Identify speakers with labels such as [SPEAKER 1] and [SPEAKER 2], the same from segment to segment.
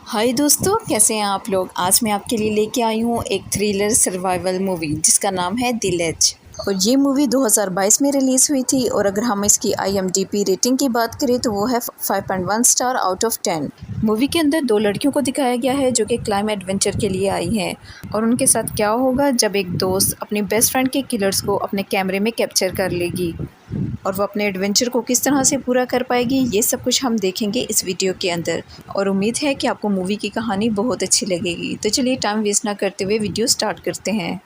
[SPEAKER 1] हाय दोस्तों, कैसे हैं आप लोग। आज मैं आपके लिए लेके आई हूँ एक थ्रिलर सर्वाइवल मूवी जिसका नाम है दिल एज। और ये मूवी 2022 में रिलीज़ हुई थी और अगर हम इसकी IMDb रेटिंग की बात करें तो वो है 5.1 स्टार आउट ऑफ 10। मूवी के अंदर दो लड़कियों को दिखाया गया है जो कि क्लाइम एडवेंचर के लिए आई हैं और उनके साथ क्या होगा जब एक दोस्त अपनी बेस्ट फ्रेंड के किलर्स को अपने कैमरे में कैप्चर कर लेगी और वो अपने एडवेंचर को किस तरह से पूरा कर पाएगी, ये सब कुछ हम देखेंगे इस वीडियो के अंदर। और उम्मीद है कि आपको मूवी की कहानी बहुत अच्छी लगेगी। तो चलिए टाइम वेस्ट ना करते हुए वीडियो स्टार्ट करते हैं।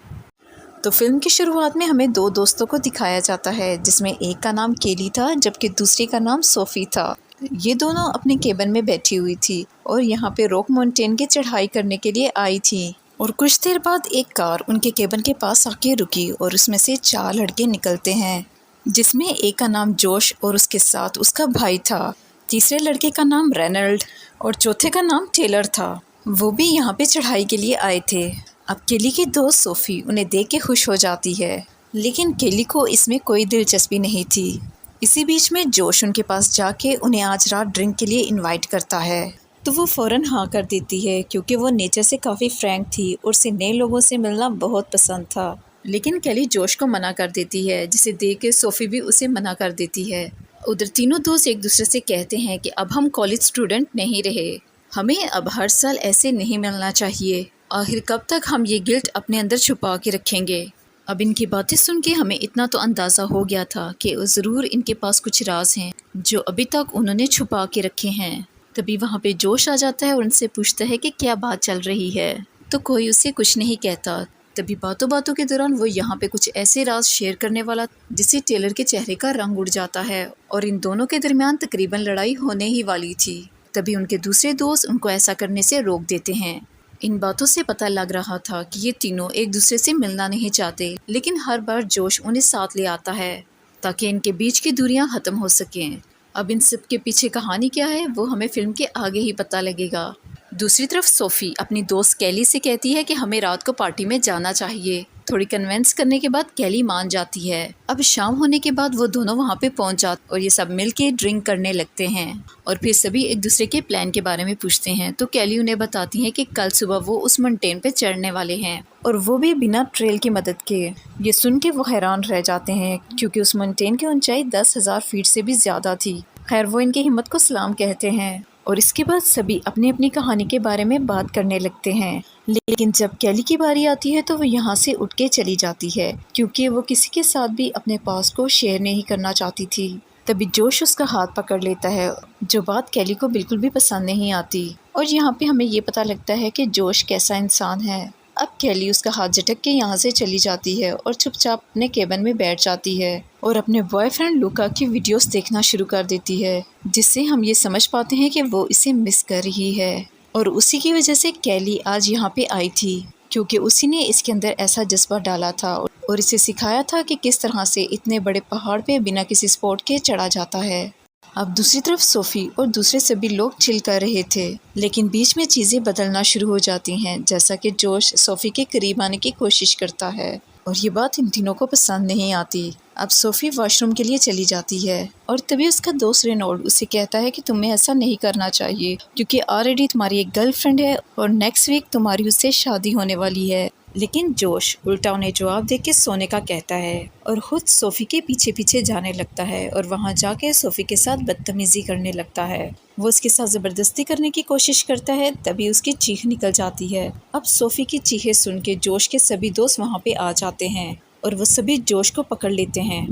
[SPEAKER 1] तो फिल्म की शुरुआत में हमें दो दोस्तों को दिखाया जाता है जिसमें एक का नाम केली था जबकि दूसरी का नाम सोफ़ी था। ये दोनों अपने केबिन में बैठी हुई थी और यहाँ पे रॉक माउंटेन की चढ़ाई करने के लिए आई थी। और कुछ देर बाद एक कार उनके केबिन के पास आके रुकी और उसमें से 4 लड़के निकलते हैं जिसमें एक का नाम जोश और उसके साथ उसका भाई था। तीसरे लड़के का नाम रेनल्ड और चौथे का नाम टेलर था। वो भी यहाँ पे चढ़ाई के लिए आए थे। अब केली की दोस्त सोफ़ी उन्हें देख के खुश हो जाती है लेकिन केली को इसमें कोई दिलचस्पी नहीं थी। इसी बीच में जोश उनके पास जाके उन्हें आज रात ड्रिंक के लिए इनवाइट करता है तो वो फ़ौरन हाँ कर देती है क्योंकि वो नेचर से काफ़ी फ्रैंक थी और उसे नए लोगों से मिलना बहुत पसंद था। लेकिन केली जोश को मना कर देती है जिसे देख के सोफ़ी भी उसे मना कर देती है। उधर तीनों दोस्त एक दूसरे से कहते हैं कि अब हम कॉलेज स्टूडेंट नहीं रहे, हमें अब हर साल ऐसे नहीं मिलना चाहिए। आखिर कब तक हम ये गिल्ट अपने अंदर छुपा के रखेंगे। अब इनकी बातें सुन के हमें इतना तो अंदाज़ा हो गया था कि ज़रूर इनके पास कुछ राज हैं जो अभी तक उन्होंने छुपा के रखे हैं। तभी वहाँ पे जोश आ जाता है और उनसे पूछता है कि क्या बात चल रही है, तो कोई उसे कुछ नहीं कहता। तभी बातों बातों के दौरान वो यहाँ पे कुछ ऐसे राज शेयर करने वाला जिससे टेलर के चेहरे का रंग उड़ जाता है और इन दोनों के दरमियान तकरीबन लड़ाई होने ही वाली थी। तभी उनके दूसरे दोस्त उनको ऐसा करने से रोक देते हैं। इन बातों से पता लग रहा था कि ये तीनों एक दूसरे से मिलना नहीं चाहते, लेकिन हर बार जोश उन्हें साथ ले आता है ताकि इनके बीच की दूरियां खत्म हो सकें। अब इन सब के पीछे कहानी क्या है वो हमें फिल्म के आगे ही पता लगेगा। दूसरी तरफ सोफ़ी अपनी दोस्त केली से कहती है कि हमें रात को पार्टी में जाना चाहिए। थोड़ी कन्विंस करने के बाद केली मान जाती है। अब शाम होने के बाद वो दोनों वहाँ पे पहुँच जाते और ये सब मिलके ड्रिंक करने लगते हैं और फिर सभी एक दूसरे के प्लान के बारे में पूछते हैं। तो केली उन्हें बताती है कि कल सुबह वो उस माउंटेन पे चढ़ने वाले हैं और वो भी बिना ट्रेल की मदद के। ये सुन के वो हैरान रह जाते हैं क्योंकि उस माउंटेन की ऊंचाई 10,000 फीट से भी ज़्यादा थी। खैर वो इनकी हिम्मत को सलाम कहते हैं और इसके बाद सभी अपनी अपनी कहानी के बारे में बात करने लगते हैं। लेकिन जब केली की बारी आती है तो वो यहाँ से उठ के चली जाती है क्योंकि वो किसी के साथ भी अपने पास को शेयर नहीं करना चाहती थी। तभी जोश उसका हाथ पकड़ लेता है जो बात केली को बिल्कुल भी पसंद नहीं आती और यहाँ पे हमें ये पता लगता है कि जोश कैसा इंसान है। अब केली उसका हाथ झटक के यहाँ से चली जाती है और चुपचाप अपने केबिन में बैठ जाती है और अपने बॉयफ्रेंड लूका की वीडियोस देखना शुरू कर देती है जिससे हम ये समझ पाते हैं कि वो इसे मिस कर रही है। और उसी की वजह से केली आज यहाँ पे आई थी क्योंकि उसी ने इसके अंदर ऐसा जज्बा डाला था और इसे सिखाया था कि किस तरह से इतने बड़े पहाड़ पे बिना किसी सपोर्ट के चढ़ा जाता है। अब दूसरी तरफ सोफ़ी और दूसरे सभी लोग चिल कर रहे थे लेकिन बीच में चीज़ें बदलना शुरू हो जाती हैं जैसा कि जोश सोफ़ी के करीब आने की कोशिश करता है और ये बात इन तीनों को पसंद नहीं आती। अब सोफ़ी वॉशरूम के लिए चली जाती है और तभी उसका दोस्त रेनॉल्ड उसे कहता है कि तुम्हें ऐसा नहीं करना चाहिए क्योंकि ऑलरेडी तुम्हारी एक गर्लफ्रेंड है और नेक्स्ट वीक तुम्हारी उससे शादी होने वाली है। लेकिन जोश उल्टा उन्हें जवाब दे के सोने का कहता है और खुद सोफ़ी के पीछे पीछे जाने लगता है और वहाँ जाके सोफ़ी के साथ बदतमीज़ी करने लगता है। वो उसके साथ ज़बरदस्ती करने की कोशिश करता है तभी उसकी चीख निकल जाती है। अब सोफ़ी की चीखें सुन के जोश के सभी दोस्त वहाँ पे आ जाते हैं और वो सभी जोश को पकड़ लेते हैं।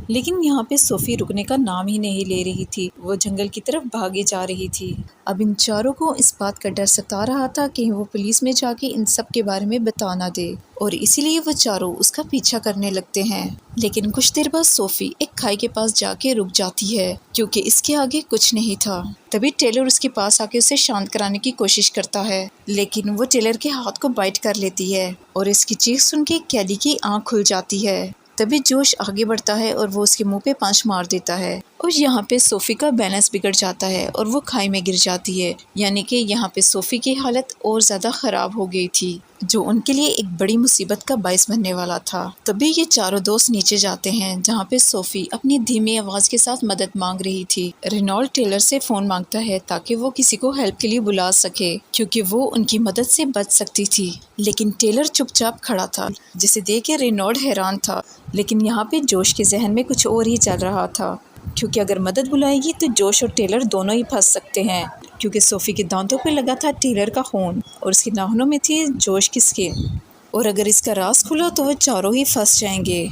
[SPEAKER 1] लेकिन यहाँ पे सोफ़ी रुकने का नाम ही नहीं ले रही थी, वो जंगल की तरफ भागे जा रही थी। अब इन चारों को इस बात का डर सता रहा था कि वो पुलिस में जाके इन सब के बारे में बता ना दे और इसीलिए वो चारों उसका पीछा करने लगते हैं। लेकिन कुछ देर बाद सोफ़ी एक खाई के पास जाके रुक जाती है क्योंकि इसके आगे कुछ नहीं था। तभी टेलर उसके पास आके उसे शांत कराने की कोशिश करता है लेकिन वो टेलर के हाथ को बाइट कर लेती है और इसकी चीख सुन के केली की आँख खुल जाती है। तभी जोश आगे बढ़ता है और वो उसके मुंह पे पंच मार देता है और यहाँ पे सोफ़ी का बैलेंस बिगड़ जाता है और वो खाई में गिर जाती है। यानी कि यहाँ पे सोफ़ी की हालत और ज़्यादा ख़राब हो गई थी, जो उनके लिए एक बड़ी मुसीबत का बायस बनने वाला था। तभी ये चारों दोस्त नीचे जाते हैं, जहाँ पे सोफ़ी अपनी धीमी आवाज़ के साथ मदद मांग रही थी। रेनॉल्ड टेलर से फ़ोन मांगता है ताकि वो किसी को हेल्प के लिए बुला सके, क्योंकि वो उनकी मदद से बच सकती थी। लेकिन टेलर चुपचाप खड़ा था, जिसे देख के रेनॉल्ड हैरान था। लेकिन यहाँ पे जोश के जहन में कुछ और ही चल रहा था, क्योंकि अगर मदद बुलाएगी तो जोश और टेलर दोनों ही फंस सकते हैं, क्योंकि सोफ़ी के दांतों पे लगा था टेलर का खून और उसके नाखूनों में थी जोश की स्किन, और अगर इसका राज खुला तो वो चारों ही फंस जाएंगे।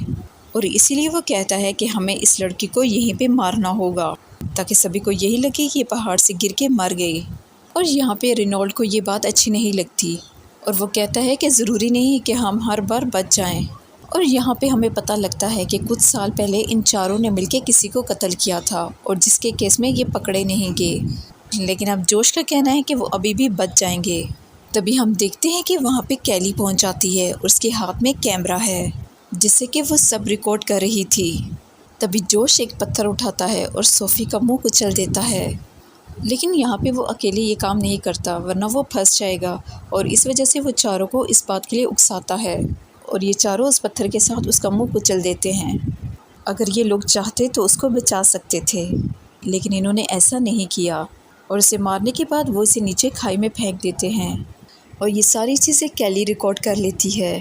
[SPEAKER 1] और इसीलिए वो कहता है कि हमें इस लड़की को यहीं पे मारना होगा, ताकि सभी को यही लगे कि ये पहाड़ से गिर के मर गई। और यहाँ पे रेनॉल्ड को ये बात अच्छी नहीं लगती और वो कहता है कि ज़रूरी नहीं कि हम हर बार बच जाएं। और यहाँ पे हमें पता लगता है कि कुछ साल पहले इन चारों ने मिलकर किसी को कत्ल किया था, और जिसके केस में ये पकड़े नहीं गए। लेकिन अब जोश का कहना है कि वो अभी भी बच जाएंगे। तभी हम देखते हैं कि वहाँ पे कैली पहुँच जाती है और उसके हाथ में कैमरा है, जिससे कि वो सब रिकॉर्ड कर रही थी। तभी जोश एक पत्थर उठाता है और सोफ़ी का मुँह कुचल देता है। लेकिन यहाँ पे वो अकेले ये काम नहीं करता, वरना वो फंस जाएगा, और इस वजह से वो चारों को इस बात के लिए उकसाता है, और ये चारों उस पत्थर के साथ उसका मुंह कुचल देते हैं। अगर ये लोग चाहते तो उसको बचा सकते थे, लेकिन इन्होंने ऐसा नहीं किया, और उसे मारने के बाद वो इसे नीचे खाई में फेंक देते हैं। और ये सारी चीज़ें कैली रिकॉर्ड कर लेती है।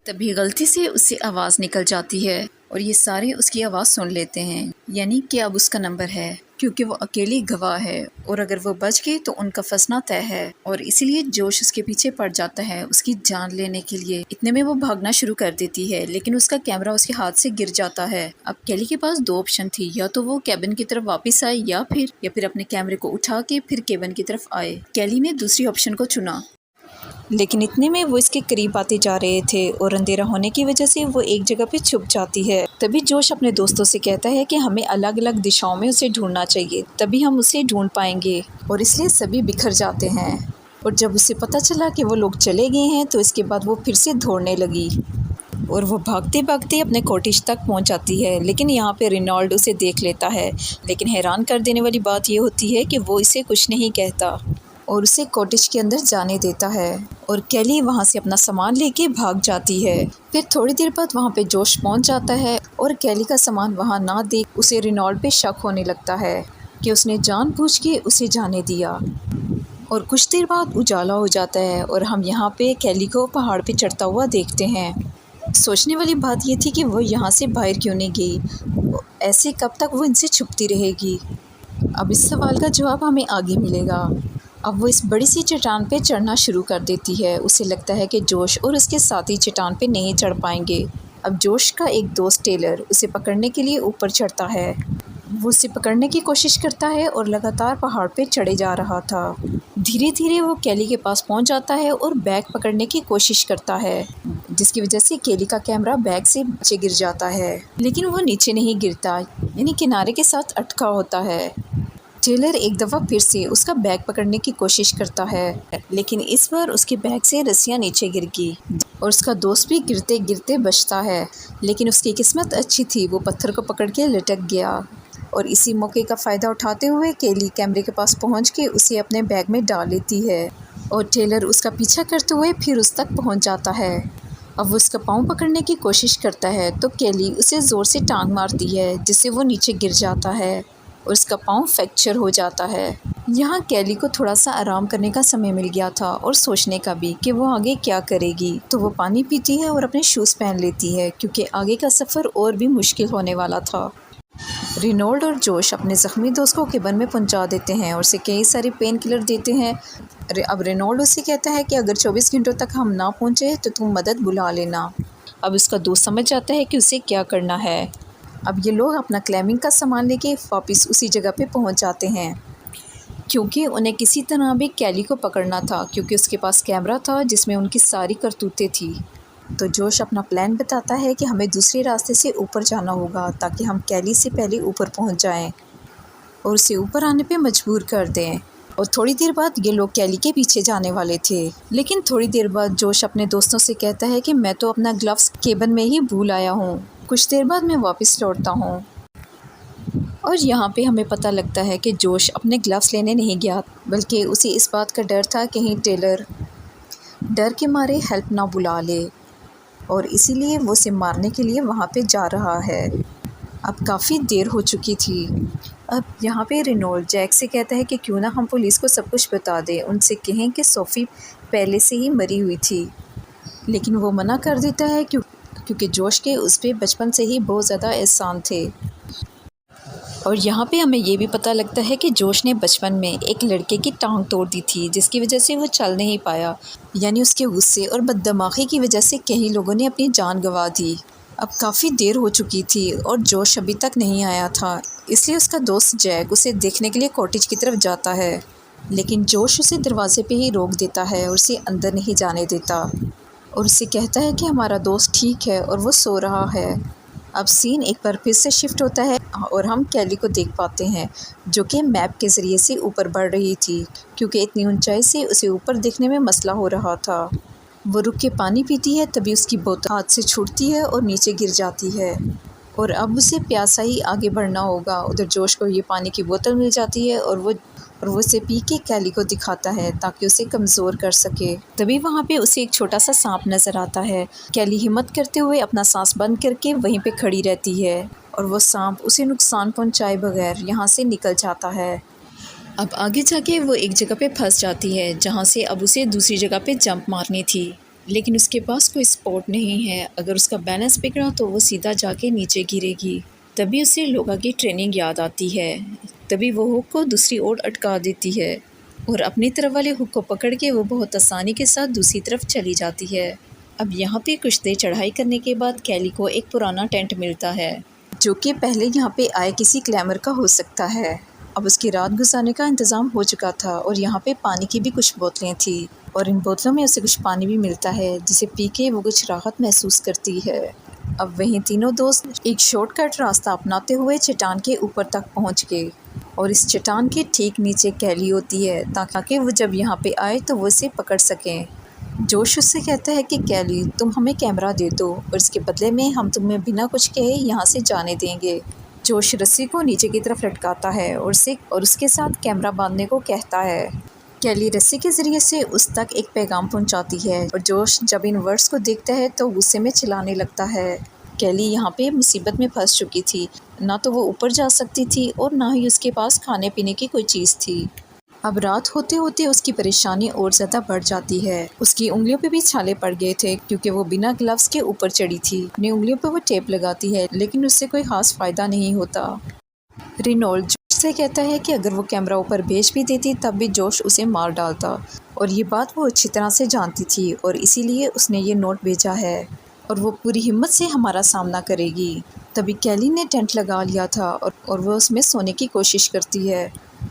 [SPEAKER 1] तभी गलती से उससे आवाज़ निकल जाती है और ये सारे उसकी आवाज़ सुन लेते हैं, यानी कि अब उसका नंबर है, क्योंकि वो अकेली गवाह है, और अगर वो बच गई तो उनका फंसना तय है। और इसीलिए जोश उसके पीछे पड़ जाता है उसकी जान लेने के लिए। इतने में वो भागना शुरू कर देती है, लेकिन उसका कैमरा उसके हाथ से गिर जाता है। अब कैली के पास दो ऑप्शन थी, या तो वो केबिन की तरफ वापस आए या फिर अपने कैमरे को उठा के फिर केबिन की तरफ आए। कैली ने दूसरी ऑप्शन को चुना, लेकिन इतने में वो इसके करीब आते जा रहे थे और अंधेरा होने की वजह से वो एक जगह पे छुप जाती है। तभी जोश अपने दोस्तों से कहता है कि हमें अलग अलग दिशाओं में उसे ढूंढना चाहिए, तभी हम उसे ढूंढ पाएंगे। और इसलिए सभी बिखर जाते हैं। और जब उसे पता चला कि वो लोग चले गए हैं तो इसके बाद वो फिर से दौड़ने लगी और वो भागते भागते अपने कॉटेज तक पहुंच जाती है। लेकिन यहाँ पे रेनॉल्ड उसे देख लेता है, लेकिन हैरान कर देने वाली बात ये होती है कि वो इसे कुछ नहीं कहता और उसे कॉटेज के अंदर जाने देता है। और कैली वहाँ से अपना सामान लेके भाग जाती है। फिर थोड़ी देर बाद वहाँ पे जोश पहुँच जाता है और कैली का सामान वहाँ ना देख उसे रेनॉल्ड पे शक होने लगता है कि उसने जानबूझ के उसे जाने दिया। और कुछ देर बाद उजाला हो जाता है और हम यहाँ पे कैली को पहाड़ पे चढ़ता हुआ देखते हैं। सोचने वाली बात ये थी कि वो यहाँ से बाहर क्यों नहीं गई, ऐसे कब तक वो इनसे छुपती रहेगी। अब इस सवाल का जवाब हमें आगे मिलेगा। अब वो इस बड़ी सी चट्टान पे चढ़ना शुरू कर देती है। उसे लगता है कि जोश और उसके साथी चट्टान पे नहीं चढ़ पाएंगे। अब जोश का एक दोस्त टेलर उसे पकड़ने के लिए ऊपर चढ़ता है। वो उसे पकड़ने की कोशिश करता है और लगातार पहाड़ पे चढ़े जा रहा था। धीरे धीरे वो कैली के पास पहुंच जाता है और बैग पकड़ने की कोशिश करता है, जिसकी वजह से कैली का कैमरा बैग से नीचे गिर जाता है। लेकिन वो नीचे नहीं गिरता, यानी किनारे के साथ अटका होता है। टेलर एक दफ़ा फिर से उसका बैग पकड़ने की कोशिश करता है, लेकिन इस बार उसके बैग से रस्सियाँ नीचे गिर गई और उसका दोस्त भी गिरते गिरते बचता है। लेकिन उसकी किस्मत अच्छी थी, वो पत्थर को पकड़ के लटक गया। और इसी मौके का फ़ायदा उठाते हुए कैली कैमरे के पास पहुंच के उसे अपने बैग में डाल लेती है और टेलर उसका पीछा करते हुए फिर उस तक पहुँच जाता है। अब वो उसका पाँव पकड़ने की कोशिश करता है तो कैली उसे ज़ोर से टांग मारती है, जिससे वो नीचे गिर जाता है और उसका पाँव फ्रैक्चर हो जाता है। यहाँ कैली को थोड़ा सा आराम करने का समय मिल गया था और सोचने का भी कि वो आगे क्या करेगी। तो वो पानी पीती है और अपने शूज़ पहन लेती है, क्योंकि आगे का सफ़र और भी मुश्किल होने वाला था। रेनॉल्ड और जोश अपने ज़ख्मी दोस्त को केबिन में पहुंचा देते हैं और उसे कई सारे पेन किलर देते हैं। अब रेनॉल्ड उससे कहता है कि अगर 24 घंटों तक हम ना पहुँचे तो तुम मदद बुला लेना। अब उसका दोस्त समझ जाता है कि उसे क्या करना है। अब ये लोग अपना क्लाइंबिंग का सामान लेके वापस उसी जगह पे पहुंच जाते हैं, क्योंकि उन्हें किसी तरह भी कैली को पकड़ना था, क्योंकि उसके पास कैमरा था जिसमें उनकी सारी करतूतें थी। तो जोश अपना प्लान बताता है कि हमें दूसरे रास्ते से ऊपर जाना होगा ताकि हम कैली से पहले ऊपर पहुंच जाएं और उसे ऊपर आने पे मजबूर कर दें। और थोड़ी देर बाद ये लोग कैली के पीछे जाने वाले थे, लेकिन थोड़ी देर बाद जोश अपने दोस्तों से कहता है कि मैं तो अपना ग्लव्स केबिन में ही भूल आया हूँ, कुछ देर बाद मैं वापस लौटता हूँ। और यहाँ पे हमें पता लगता है कि जोश अपने ग्लव्स लेने नहीं गया, बल्कि उसे इस बात का डर था कहीं टेलर डर के मारे हेल्प ना बुला ले, और इसीलिए वो उसे मारने के लिए वहाँ पे जा रहा है। अब काफ़ी देर हो चुकी थी। अब यहाँ पे रेनॉल्ड जैक से कहता है कि क्यों ना हम पुलिस को सब कुछ बता दें, उनसे कहें कि सोफ़ी पहले से ही मरी हुई थी। लेकिन वो मना कर देता है क्योंकि जोश के उस पर बचपन से ही बहुत ज़्यादा एहसान थे। और यहाँ पे हमें ये भी पता लगता है कि जोश ने बचपन में एक लड़के की टांग तोड़ दी थी, जिसकी वजह से वो चल नहीं पाया। यानी उसके गुस्से और बददिमागी की वजह से कई लोगों ने अपनी जान गंवा दी। अब काफ़ी देर हो चुकी थी और जोश अभी तक नहीं आया था, इसलिए उसका दोस्त जैक उसे देखने के लिए कॉटेज की तरफ जाता है। लेकिन जोश उसे दरवाजे पे ही रोक देता है और उसे अंदर नहीं जाने देता, और उसे कहता है कि हमारा दोस्त ठीक है और वो सो रहा है। अब सीन एक बार फिर से शिफ्ट होता है और हम कैली को देख पाते हैं, जो कि मैप के ज़रिए से ऊपर बढ़ रही थी, क्योंकि इतनी ऊंचाई से उसे ऊपर देखने में मसला हो रहा था। वो रुक के पानी पीती है, तभी उसकी बोतल हाथ से छूटती है और नीचे गिर जाती है। और अब उसे प्यासा ही आगे बढ़ना होगा। उधर जोश को ये पानी की बोतल मिल जाती है और वो उसे पी के कैली को दिखाता है ताकि उसे कमज़ोर कर सके। तभी वहाँ पे उसे एक छोटा सा सांप नज़र आता है। कैली हिम्मत करते हुए अपना सांस बंद करके वहीं पे खड़ी रहती है और वो सांप उसे नुकसान पहुँचाए बगैर यहाँ से निकल जाता है। अब आगे जाके वो एक जगह पे फंस जाती है, जहाँ से अब उसे दूसरी जगह पे जंप मारनी थी, लेकिन उसके पास कोई सपोर्ट नहीं है। अगर उसका बैलेंस बिगड़ा तो वो सीधा जाके नीचे गिरेगी। तभी उसे लोगा की ट्रेनिंग याद आती है। तभी वो हुक को दूसरी ओर अटका देती है और अपनी तरफ वाले हुक को पकड़ के वो बहुत आसानी के साथ दूसरी तरफ चली जाती है। अब यहाँ पे कुछ देर चढ़ाई करने के बाद कैली को एक पुराना टेंट मिलता है, जो कि पहले यहाँ पे आए किसी क्लैमर का हो सकता है। अब उसकी रात गुजारने का इंतज़ाम हो चुका था और यहाँ पे पानी की भी कुछ बोतलें थी, और इन बोतलों में उसे कुछ पानी भी मिलता है, जिसे पी के वो कुछ राहत महसूस करती है। अब वहीं तीनों दोस्त एक शॉर्टकट रास्ता अपनाते हुए चट्टान के ऊपर तक पहुँच गए, और इस चट्टान के ठीक नीचे कैली होती है, ताकि वो जब यहाँ पे आए तो वो इसे पकड़ सकें। जोश उससे कहता है कि कैली, तुम हमें कैमरा दे दो और इसके बदले में हम तुम्हें बिना कुछ कहे यहाँ से जाने देंगे। जोश रस्सी को नीचे की तरफ लटकाता है और उसके साथ कैमरा बांधने को कहता है। कैली रस्सी के ज़रिए से उस तक एक पैगाम पहुंचाती है, और जोश जब इन वर्ड्स को देखता है तो गुस्से में चिल्लाने लगता है। कैली यहाँ पे मुसीबत में फंस चुकी थी, ना तो वो ऊपर जा सकती थी और ना ही उसके पास खाने पीने की कोई चीज़ थी। अब रात होते होते उसकी परेशानी और ज़्यादा बढ़ जाती है। उसकी उंगलियों पे भी छाले पड़ गए थे, क्योंकि वो बिना ग्लव्स के ऊपर चढ़ी थी। अपनी उंगलियों पे वो टेप लगाती है, लेकिन उससे कोई खास फ़ायदा नहीं होता। रेनॉल्ड जोश से कहता है कि अगर वो कैमरा ऊपर भेज भी देती तब भी जोश उसे मार डालता, और ये बात वो अच्छी तरह से जानती थी, और इसीलिए उसने ये नोट भेजा है और वो पूरी हिम्मत से हमारा सामना करेगी। तभी कैली ने टेंट लगा लिया था और वो उसमें सोने की कोशिश करती है,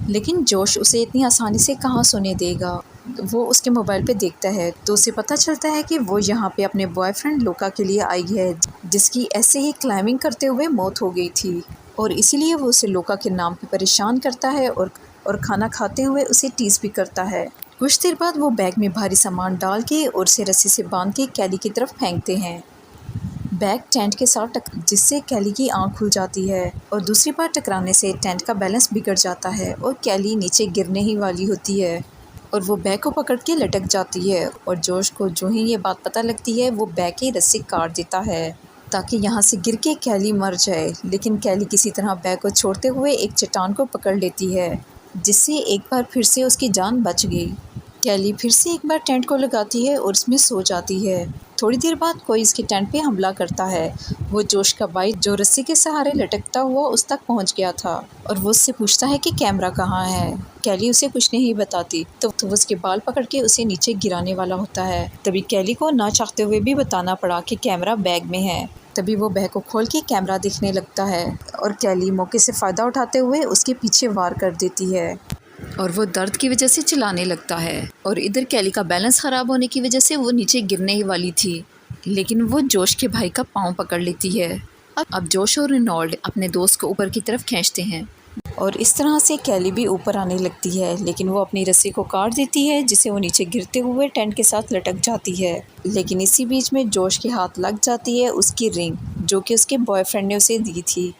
[SPEAKER 1] लेकिन जोश उसे इतनी आसानी से कहाँ सोने देगा। वो उसके मोबाइल पे देखता है तो उसे पता चलता है कि वो यहाँ पे अपने बॉयफ्रेंड लोका के लिए आई है, जिसकी ऐसे ही क्लाइंबिंग करते हुए मौत हो गई थी, और इसीलिए वो उसे लोका के नाम पे परेशान करता है और खाना खाते हुए उसे टीज़ भी करता है। कुछ देर बाद वो बैग में भारी सामान डाल के और उसे रस्सी से बांध के कैली की तरफ फेंकते हैं। बैग टेंट के साथ जिससे कैली की आंख खुल जाती है, और दूसरी बार टकराने से टेंट का बैलेंस बिगड़ जाता है और कैली नीचे गिरने ही वाली होती है, और वो बैग को पकड़ के लटक जाती है। और जोश को जो ही ये बात पता लगती है, वो बैग की रस्सी काट देता है ताकि यहाँ से गिर के कैली मर जाए। लेकिन कैली किसी तरह बैग को छोड़ते हुए एक चट्टान को पकड़ लेती है, जिससे एक बार फिर से उसकी जान बच गई। कैली फिर से एक बार टेंट को लगाती है और उसमें सो जाती है। थोड़ी देर बाद कोई इसके टेंट पे हमला करता है। वो जोश का भाई जो रस्सी के सहारे लटकता हुआ उस तक पहुंच गया था, और वो उससे पूछता है कि कैमरा कहाँ है। कैली उसे कुछ नहीं बताती, तो वो उसके बाल पकड़ के उसे नीचे गिराने वाला होता है। तभी कैली को ना चाहते हुए भी बताना पड़ा कि कैमरा बैग में है। तभी वो बैग को खोल के कैमरा देखने लगता है, और कैली मौके से फ़ायदा उठाते हुए उसके पीछे वार कर देती है, और वो दर्द की वजह से चिल्लाने लगता है। और इधर कैली का बैलेंस ख़राब होने की वजह से वो नीचे गिरने ही वाली थी, लेकिन वो जोश के भाई का पाँव पकड़ लेती है। अब जोश और रेनॉल्ड अपने दोस्त को ऊपर की तरफ खींचते हैं, और इस तरह से कैली भी ऊपर आने लगती है, लेकिन वो अपनी रस्सी को काट देती है, जिससे वो नीचे गिरते हुए टेंट के साथ लटक जाती है। लेकिन इसी बीच में जोश के हाथ लग जाती है उसकी रिंग, जो कि उसके बॉयफ्रेंड ने उसे दी थी।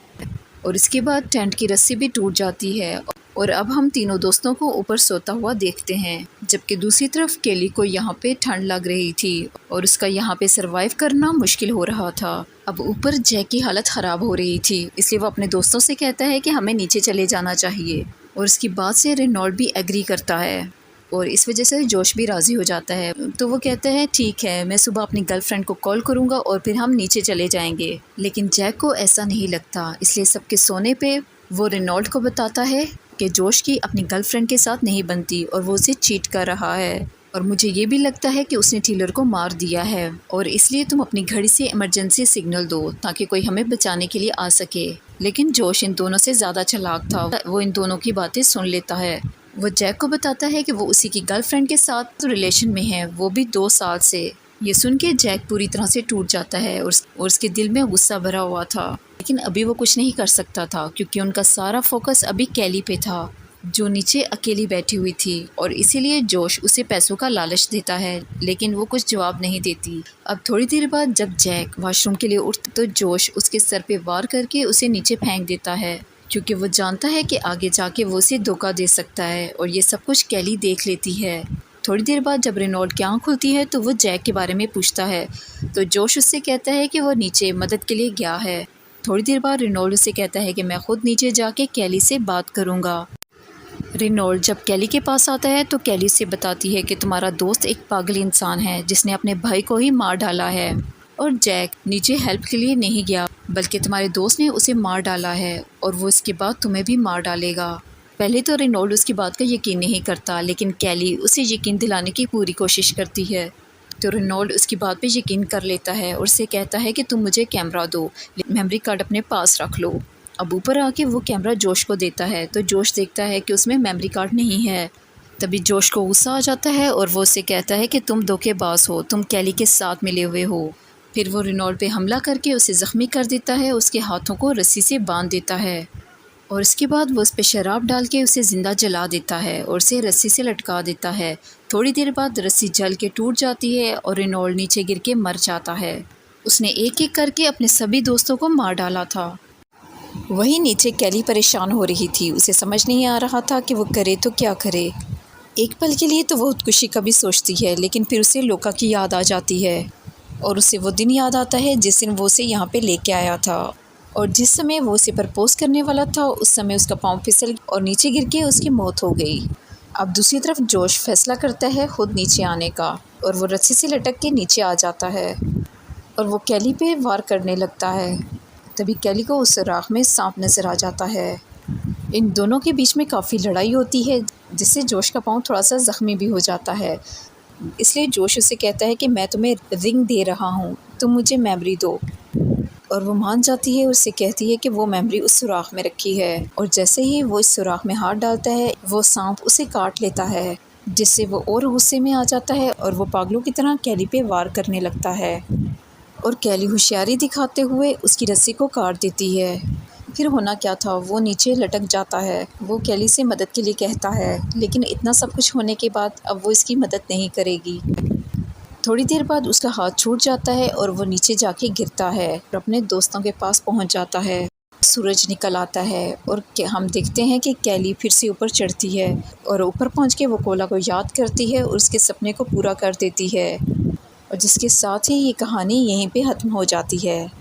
[SPEAKER 1] और इसके बाद टेंट की रस्सी भी टूट जाती है और अब हम तीनों दोस्तों को ऊपर सोता हुआ देखते हैं, जबकि दूसरी तरफ केली को यहाँ पे ठंड लग रही थी और उसका यहाँ पे सरवाइव करना मुश्किल हो रहा था। अब ऊपर जैक की हालत ख़राब हो रही थी, इसलिए वो अपने दोस्तों से कहता है कि हमें नीचे चले जाना चाहिए और इसकी बात से रेनॉल्ड भी एग्री करता है और इस वजह से जोश भी राज़ी हो जाता है। तो वो कहता है ठीक है, मैं सुबह अपनी गर्लफ्रेंड को कॉल करूँगा और फिर हम नीचे चले जाएंगे। लेकिन जैक को ऐसा नहीं लगता, इसलिए सबके सोने पे वो रेनॉल्ड को बताता है कि जोश की अपनी गर्लफ्रेंड के साथ नहीं बनती और वो उसे चीट कर रहा है और मुझे ये भी लगता है कि उसने टीलर को मार दिया है और इसलिए तुम अपनी घड़ी से इमरजेंसी सिग्नल दो ताकि कोई हमें बचाने के लिए आ सके। लेकिन जोश इन दोनों से ज़्यादा चालाक था, वो इन दोनों की बातें सुन लेता है। वो जैक को बताता है कि वो उसी की गर्लफ्रेंड के साथ रिलेशन में है, वो भी 2 साल से। ये सुन के जैक पूरी तरह से टूट जाता है और उसके दिल में गुस्सा भरा हुआ था, लेकिन अभी वो कुछ नहीं कर सकता था क्योंकि उनका सारा फोकस अभी कैली पे था जो नीचे अकेली बैठी हुई थी और इसीलिए जोश उसे पैसों का लालच देता है, लेकिन वो कुछ जवाब नहीं देती। अब थोड़ी देर बाद जब जैक वॉशरूम के लिए उठता तो जोश उसके सर पे वार करके उसे नीचे फेंक देता है क्योंकि वो जानता है कि आगे जाके वो उसे धोखा दे सकता है और ये सब कुछ कैली देख लेती है। थोड़ी देर बाद जब रेनॉल्ड की आँख खुलती है तो वो जैक के बारे में पूछता है, तो जोश उससे कहता है कि वो नीचे मदद के लिए गया है। थोड़ी देर बाद रेनॉल्ड उससे कहता है कि मैं खुद नीचे जाके कैली से बात करूँगा। रेनॉल्ड जब कैली के पास आता है तो कैली से बताती है कि तुम्हारा दोस्त एक पागल इंसान है जिसने अपने भाई को ही मार डाला है और जैक नीचे हेल्प के लिए नहीं गया बल्कि तुम्हारे दोस्त ने उसे मार डाला है और वो इसके बाद तुम्हें भी मार डालेगा। पहले तो रेनॉल्ड उसकी बात का यकीन नहीं करता, लेकिन कैली उसे यकीन दिलाने की पूरी कोशिश करती है तो रेनॉल्ड उसकी बात पे यकीन कर लेता है और उससे कहता है कि तुम मुझे कैमरा दो, मेमोरी कार्ड अपने पास रख लो। अब ऊपर आके वो कैमरा जोश को देता है तो जोश देखता है कि उसमें मेमोरी कार्ड नहीं है। तभी जोश को गुस्सा आ जाता है और वो उससे कहता है कि तुम धोखेबाज हो, तुम कैली के साथ मिले हुए हो। फिर वो रेनॉल्ड पे हमला करके उसे ज़ख्मी कर देता है, उसके हाथों को रस्सी से बांध देता है और इसके बाद वो उस पर शराब डाल के उसे ज़िंदा जला देता है और उसे रस्सी से लटका देता है। थोड़ी देर बाद रस्सी जल के टूट जाती है और रेनॉल्ड नीचे गिर के मर जाता है। उसने एक एक करके अपने सभी दोस्तों को मार डाला था। वहीं नीचे कैली परेशान हो रही थी, उसे समझ नहीं आ रहा था कि वो करे तो क्या करे। एक पल के लिए तो वो खुदकुशी का भी सोचती है, लेकिन फिर उसे लोका की याद आ जाती है और उसे वो दिन याद आता है जिस दिन वो उसे यहाँ पे लेके आया था और जिस समय वो उसे प्रपोज करने वाला था उस समय उसका पाँव फिसल और नीचे गिर के उसकी मौत हो गई। अब दूसरी तरफ जोश फैसला करता है खुद नीचे आने का और वो रस्सी से लटक के नीचे आ जाता है और वो कैली पे वार करने लगता है। तभी कैली को उस राख में सांप नज़र आ जाता है। इन दोनों के बीच में काफ़ी लड़ाई होती है जिससे जोश का पाँव थोड़ा सा ज़ख्मी भी हो जाता है, इसलिए जोश उसे कहता है कि मैं तुम्हें रिंग दे रहा हूँ, तुम मुझे मेमोरी दो। और वो मान जाती है, उससे कहती है कि वो मेमोरी उस सुराख में रखी है और जैसे ही वो इस सुराख में हाथ डालता है वो सांप उसे काट लेता है, जिससे वो और गुस्से में आ जाता है और वो पागलों की तरह कैली पे वार करने लगता है और कैली होशियारी दिखाते हुए उसकी रस्सी को काट देती है। फिर होना क्या था, वो नीचे लटक जाता है। वो कैली से मदद के लिए कहता है, लेकिन इतना सब कुछ होने के बाद अब वो इसकी मदद नहीं करेगी। थोड़ी देर बाद उसका हाथ छूट जाता है और वो नीचे जाके गिरता है और अपने दोस्तों के पास पहुंच जाता है। सूरज निकल आता है और हम देखते हैं कि कैली फिर से ऊपर चढ़ती है और ऊपर पहुंच के वो कोला को याद करती है और उसके सपने को पूरा कर देती है और जिसके साथ ही ये कहानी यहीं पे ख़त्म हो जाती है।